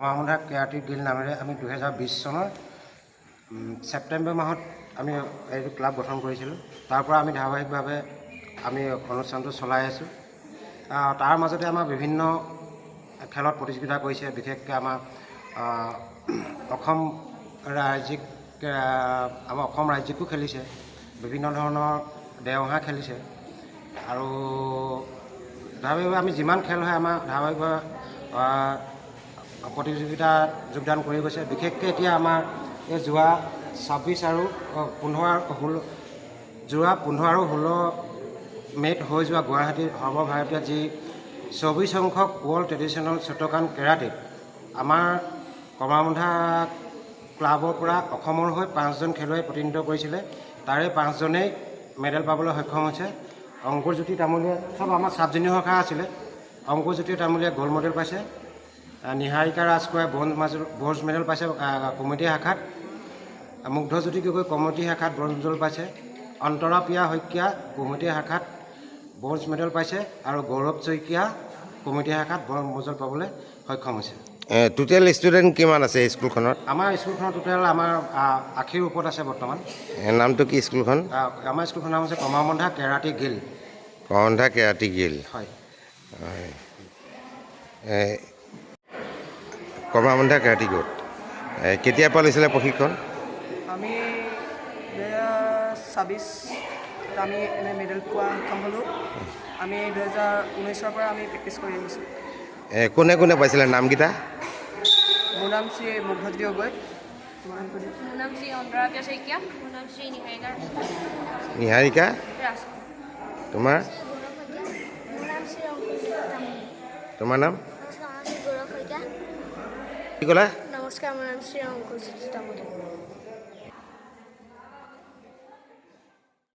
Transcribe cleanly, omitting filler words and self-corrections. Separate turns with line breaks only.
Kamarbandha karate guild নামেৰে আমি 2020 চনৰ ছেপ্টেম্বৰ মাহত আমি এইটো ক্লাব গঠন কৰিছিলোঁ। তাৰ পৰা আমি ধাৰাবাহিকভাৱে আমি অনুষ্ঠানটো চলাই আছোঁ। তাৰ মাজতে আমাৰ বিভিন্ন খেলত প্ৰতিযোগিতা কৰিছে। বিশেষকৈ আমাৰ অসম ৰাজ্যিকো খেলিছে, বিভিন্ন ধৰণৰ দেওহাঁহ খেলিছে আৰু ধাৰাবাহিকভাৱে আমি যিমান খেল হয় আমাৰ ধাৰাবাহিকভাৱে প্ৰতিযোগিতাত যোগদান কৰি গৈছে। বিশেষকৈ এতিয়া আমাৰ এই যোৱা 15 আৰু 16 মে'ত হৈ যোৱা গুৱাহাটীৰ সৰ্বভাৰতীয় যি 24 সংখ্যক ৱৰ্ল্ড ট্ৰেডিশ্যনেল শ্বটোকান কেৰাটেত আমাৰ কমাৰবন্ধা ক্লাবৰ পৰা অসমৰ হৈ 5জন খেলুৱৈ প্ৰতিনিধিত্ব কৰিছিলে। তাৰে 5জনেই মেডেল পাবলৈ সক্ষম হৈছে। অংকুৰজ্যোতি তামুলীয়ে চব আমাৰ চাব জুনিয়ৰ শাখা আছিলে। অংকুৰজ্যোতি তামুলীয়ে গ'ল্ড মেডেল পাইছে। নিহাৰিকা ৰাজখোৱাই ব্ৰঞ্জ মেডেল পাইছে কমিটি শাখাত। মুগ্ধজ্যোতি গগৈ কমিটি শাখাত ব্ৰঞ্জ মেডেল পাইছে। অন্তৰা প্ৰিয়া শইকীয়া কমিটি শাখাত ব্ৰঞ্জ মেডেল পাইছে আৰু গৌৰৱ শইকীয়া কমিটি শাখাত ব্ৰঞ্জ মেডেল পাবলৈ সক্ষম হৈছে।
টোটেল ষ্টুডেণ্ট কিমান আছে স্কুলখনত?
আমাৰ স্কুলখনত টোটেল আমাৰ 80ৰ ওপৰত আছে বৰ্তমান।
নামটো কি স্কুলখন?
আমাৰ স্কুলখনৰ নাম হৈছে Kamarbandha karate guild.
Kamarbandha karate guild,
হয়।
কমাৰবন্ধা কেৰাটী গিল্ড কেতিয়াৰ পৰা লৈছিলে প্ৰশিক্ষণ?
আমি 2026 আমি এনে মেডেল পোৱা সক্ষম হ'লোঁ। আমি 2019 পৰা আমি প্ৰেক্টিছ কৰি আহিছোঁ।
কোনে কোনে পাইছিলে নামকেইটা?
মোৰ নাম শ্ৰী মুগ্ধজ্যোতি গগৈ।
মোৰ নাম শ্ৰী অন্তৰা প্ৰিয়া শইকীয়া। মোৰ নাম শ্ৰী
নিহাৰিকা। তোমাৰ? তোমাৰ নাম?
গৌৰৱ শইকীয়া।
কি ক'লা?
নমস্কাৰ, মোৰ নাম শ্ৰী অংকুৰজ্যোতি তামুলী।